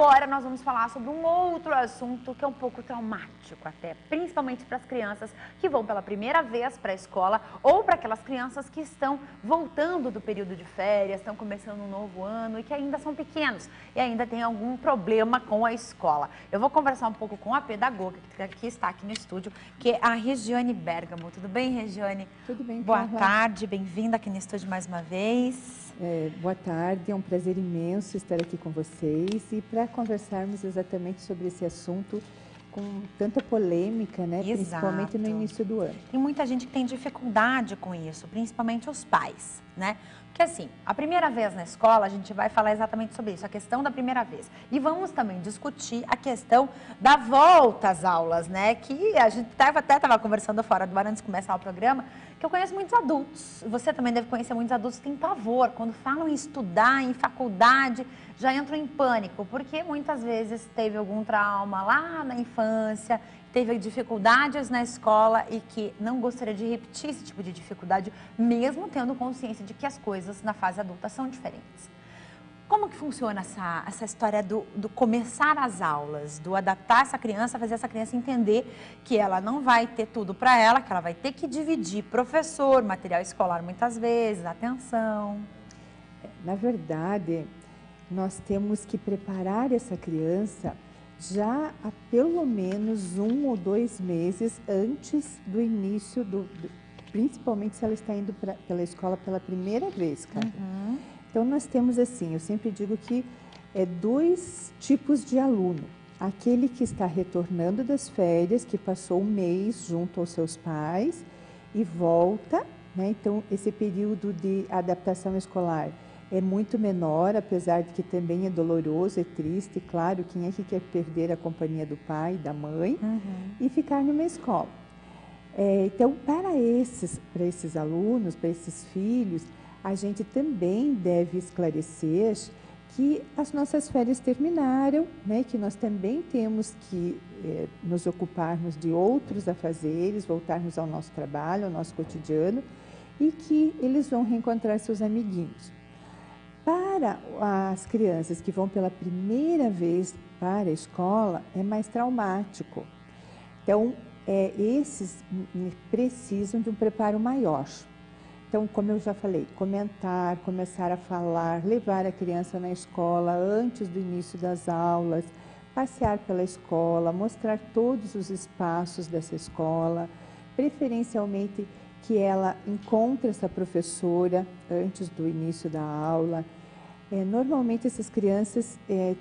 agora nós vamos falar sobre um outro assunto que é um pouco traumático até, principalmente para as crianças que vão pela primeira vez para a escola ou para aquelas crianças que estão voltando do período de férias, estão começando um novo ano e que ainda são pequenos e ainda tem algum problema com a escola. Eu vou conversar um pouco com a pedagoga que está aqui no estúdio, que é a Regiane Bergamo. Tudo bem, Regiane? Tudo bem, Boa Carla. tarde, bem-vinda aqui no estúdio mais uma vez. Boa tarde, é um prazer imenso estar aqui com vocês e para conversarmos exatamente sobre esse assunto com tanta polêmica, né? Exato. Principalmente no início do ano. Tem muita gente que tem dificuldade com isso, principalmente os pais, né? Porque assim, a primeira vez na escola, a gente vai falar exatamente sobre isso, a questão da primeira vez. E vamos também discutir a questão da volta às aulas, né? Que a gente até estava conversando fora do ar antes de começar o programa, que eu conheço muitos adultos, você também deve conhecer muitos adultos que têm pavor, quando falam em estudar, em faculdade, já entram em pânico, porque muitas vezes teve algum trauma lá na infância, teve dificuldades na escola e que não gostaria de repetir esse tipo de dificuldade, mesmo tendo consciência de que as coisas na fase adulta são diferentes. Como que funciona essa história do começar as aulas, do adaptar essa criança, fazer essa criança entender que ela não vai ter tudo para ela, que ela vai ter que dividir professor, material escolar muitas vezes, atenção? Na verdade, nós temos que preparar essa criança já há pelo menos 1 ou 2 meses antes do início, principalmente se ela está indo pela escola pela primeira vez, cara. Uhum. Então, nós temos assim, eu sempre digo que 2 tipos de aluno. Aquele que está retornando das férias, que passou um mês junto aos seus pais e volta, né? Então, esse período de adaptação escolar é muito menor, apesar de que também é doloroso, é triste, claro, quem é que quer perder a companhia do pai, da mãe, e ficar numa escola. Então, para esses alunos, para esses filhos, a gente também deve esclarecer que as nossas férias terminaram, né? Que nós também temos que nos ocuparmos de outros afazeres, voltarmos ao nosso trabalho, ao nosso cotidiano, e que eles vão reencontrar seus amiguinhos. Para as crianças que vão pela primeira vez para a escola, é mais traumático. Então, esses precisam de um preparo maior. Então, como eu já falei, comentar, começar a falar, levar a criança na escola antes do início das aulas, passear pela escola, mostrar todos os espaços dessa escola, preferencialmente que ela encontre essa professora antes do início da aula. Normalmente essas crianças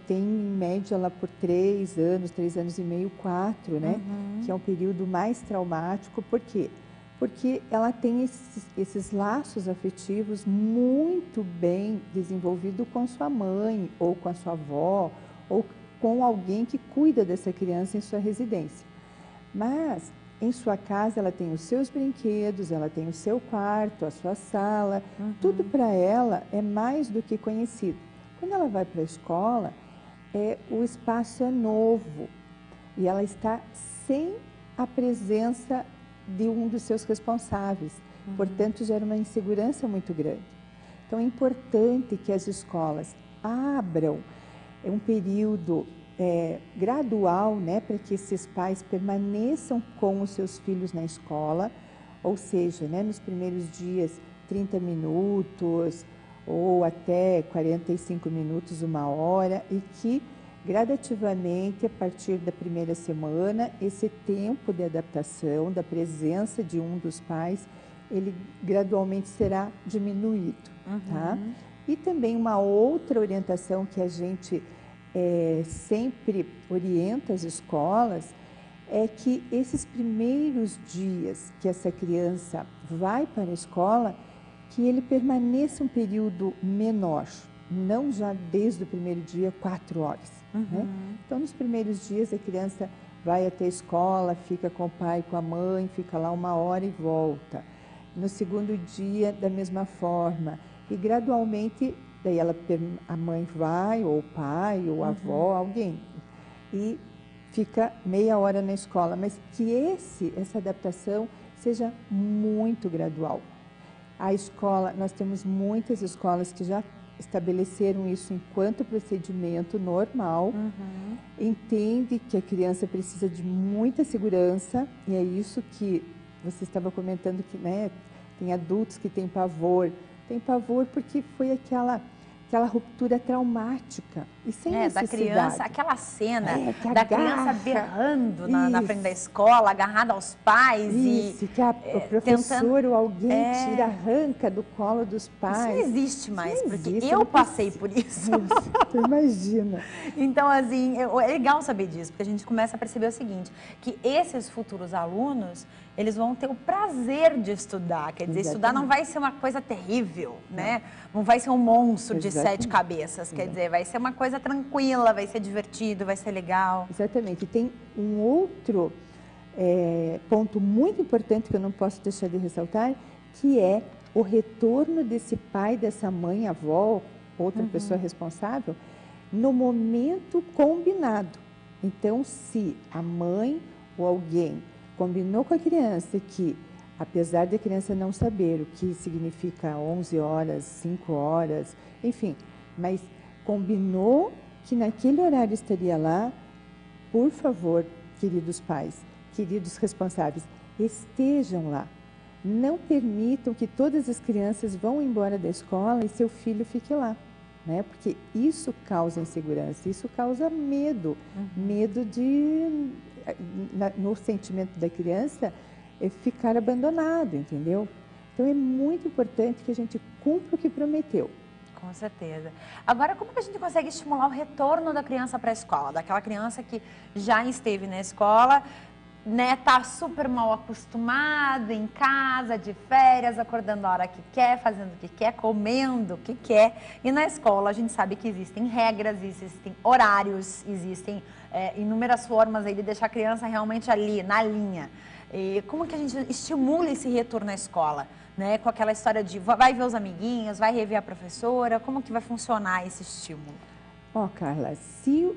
têm em média lá por 3 anos, 3 anos e meio, 4, né? Que é um período mais traumático. Por quê? Porque ela tem esses laços afetivos muito bem desenvolvidos com sua mãe, ou com a sua avó, ou com alguém que cuida dessa criança em sua residência. Mas, em sua casa, ela tem os seus brinquedos, ela tem o seu quarto, a sua sala, tudo para ela é mais do que conhecido. Quando ela vai para a escola, o espaço é novo e ela está sem a presença de um dos seus responsáveis, portanto gera uma insegurança muito grande. Então é importante que as escolas abram um período gradual, né, para que esses pais permaneçam com os seus filhos na escola, ou seja, né, nos primeiros dias 30 minutos ou até 45 minutos, 1 hora, e que gradativamente, a partir da primeira semana, esse tempo de adaptação, da presença de um dos pais, ele gradualmente será diminuído, tá? E também uma outra orientação que a gente sempre orienta as escolas é que esses primeiros dias que essa criança vai para a escola, que ele permaneça um período menor, não já desde o primeiro dia 4 horas. Né? Então, nos primeiros dias, a criança vai até a escola, fica com o pai, com a mãe, fica lá 1 hora e volta. No segundo dia, da mesma forma. E, gradualmente, daí a mãe vai, ou o pai, ou a avó, alguém, e fica meia hora na escola. Mas que essa adaptação seja muito gradual. A escola, nós temos muitas escolas que já estabeleceram isso enquanto procedimento normal, entende que a criança precisa de muita segurança, e é isso que você estava comentando, que, né, tem adultos que têm pavor porque foi aquela ruptura traumática e sem necessidade. Da criança, aquela cena da criança berrando na frente da Isso. escola, agarrada aos pais. Isso, que o professor ou alguém tira, arranca do colo dos pais. Isso não existe mais, Isso não porque existe, eu passei por isso. Tu imagina. Então, assim, é legal saber disso, porque a gente começa a perceber o seguinte, que esses futuros alunos, eles vão ter o prazer de estudar. Quer dizer, estudar não vai ser uma coisa terrível, né? Não vai ser um monstro de 7 cabeças. Quer dizer, vai ser uma coisa tranquila, vai ser divertido, vai ser legal. Exatamente. E tem um outro ponto muito importante que eu não posso deixar de ressaltar, que é o retorno desse pai, dessa mãe, avó, outra pessoa responsável, no momento combinado. Então, se a mãe ou alguém combinou com a criança que, apesar da criança não saber o que significa 11 horas, 5 horas, enfim, mas combinou que naquele horário estaria lá, por favor, queridos pais, queridos responsáveis, estejam lá. Não permitam que todas as crianças vão embora da escola e seu filho fique lá, né? Porque isso causa insegurança, isso causa medo, medo de, no sentimento da criança, ficar abandonado, entendeu? Então é muito importante que a gente cumpra o que prometeu. Com certeza. Agora, como que a gente consegue estimular o retorno da criança para a escola? Daquela criança que já esteve na escola, né, tá super mal acostumada em casa, de férias, acordando a hora que quer, fazendo o que quer, comendo o que quer. E na escola a gente sabe que existem regras, existem horários, existem inúmeras formas aí de deixar a criança realmente ali, na linha. E como que a gente estimula esse retorno na escola? Né? Com aquela história de vai ver os amiguinhos, vai rever a professora, como que vai funcionar esse estímulo? Carla, se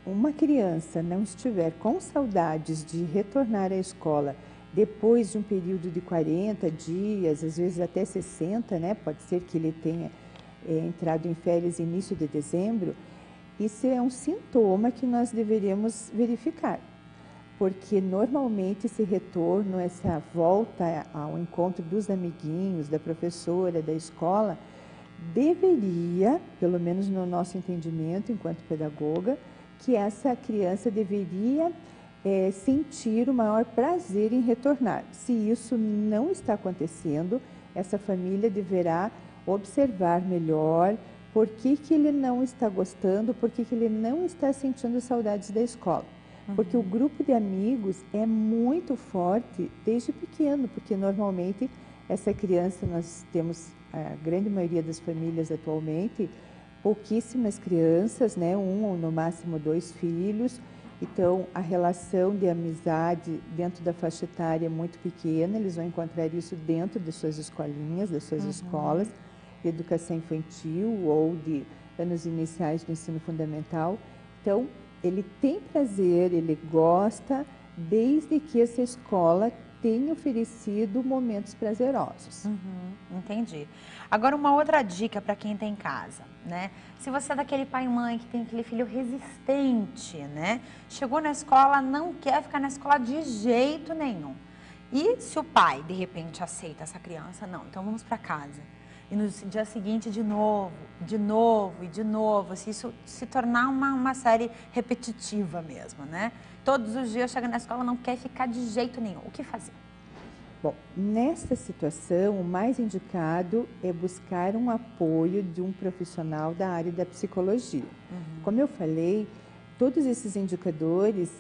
uma criança não estiver com saudades de retornar à escola depois de um período de 40 dias, às vezes até 60, né? Pode ser que ele tenha entrado em férias início de dezembro, isso é um sintoma que nós deveríamos verificar. Porque normalmente esse retorno, essa volta ao encontro dos amiguinhos, da professora, da escola, deveria, pelo menos no nosso entendimento enquanto pedagoga, que essa criança deveria sentir o maior prazer em retornar. Se isso não está acontecendo, essa família deverá observar melhor por que ele não está gostando, por que ele não está sentindo saudades da escola. Porque o grupo de amigos é muito forte desde pequeno, porque normalmente essa criança, nós temos, a grande maioria das famílias atualmente, pouquíssimas crianças, né? 1 ou no máximo 2 filhos, então a relação de amizade dentro da faixa etária é muito pequena, eles vão encontrar isso dentro das suas escolinhas, das suas escolas de educação infantil ou de anos iniciais do ensino fundamental. Então, ele tem prazer, ele gosta, desde que essa escola tenha oferecido momentos prazerosos. Entendi. Agora, uma outra dica para quem está em casa, né? Se você é daquele pai e mãe que tem aquele filho resistente, né? Chegou na escola, não quer ficar na escola de jeito nenhum. E se o pai, de repente, aceita essa criança, não, então vamos para casa. E no dia seguinte, de novo, e de novo, se isso se tornar uma série repetitiva mesmo, né? Todos os dias chega na escola, não quer ficar de jeito nenhum. O que fazer? Bom, nessa situação, o mais indicado é buscar um apoio de um profissional da área da psicologia. Como eu falei, todos esses indicadores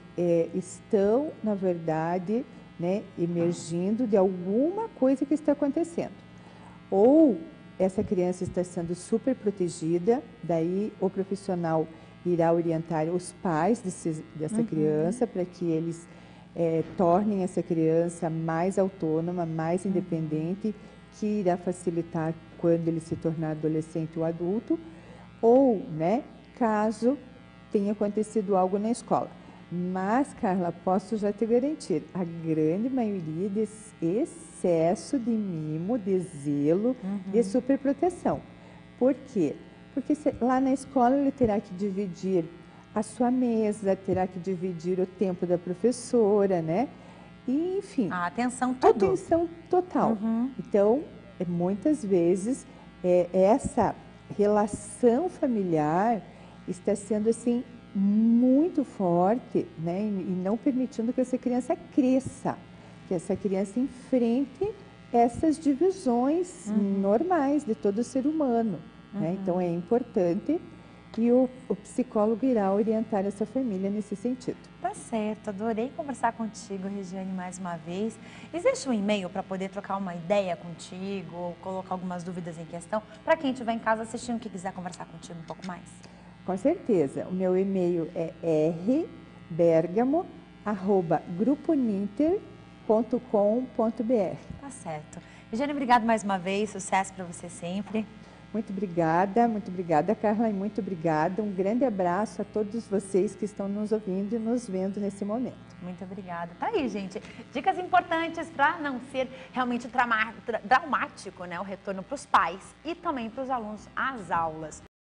estão, na verdade, né, emergindo de alguma coisa que está acontecendo. Ou essa criança está sendo super protegida, daí o profissional irá orientar os pais dessa criança para que eles tornem essa criança mais autônoma, mais independente, que irá facilitar quando ele se tornar adolescente ou adulto, ou, né, caso tenha acontecido algo na escola. Mas, Carla, posso já te garantir, a grande maioria desse excesso de mimo, de zelo, de superproteção. Por quê? Porque lá na escola ele terá que dividir a sua mesa, terá que dividir o tempo da professora, né? E, enfim, A atenção, tudo. atenção total. Uhum. Então, muitas vezes, essa relação familiar está sendo, assim, muito forte, né? E não permitindo que essa criança cresça, que essa criança enfrente essas divisões normais de todo ser humano, né? Então, é importante que o psicólogo irá orientar essa família nesse sentido. Tá certo, adorei conversar contigo, Regiane, mais uma vez. Existe um e-mail para poder trocar uma ideia contigo, ou colocar algumas dúvidas em questão, para quem estiver em casa assistindo que quiser conversar contigo um pouco mais? Com certeza. O meu e-mail é rbergamo@gruponinter.com.br. Tá certo. Regiane, obrigado mais uma vez, sucesso para você sempre. Muito obrigada, Carla, e muito obrigada. Um grande abraço a todos vocês que estão nos ouvindo e nos vendo nesse momento. Muito obrigada. Tá aí, gente. Dicas importantes para não ser realmente traumático, né? O retorno para os pais e também para os alunos às aulas.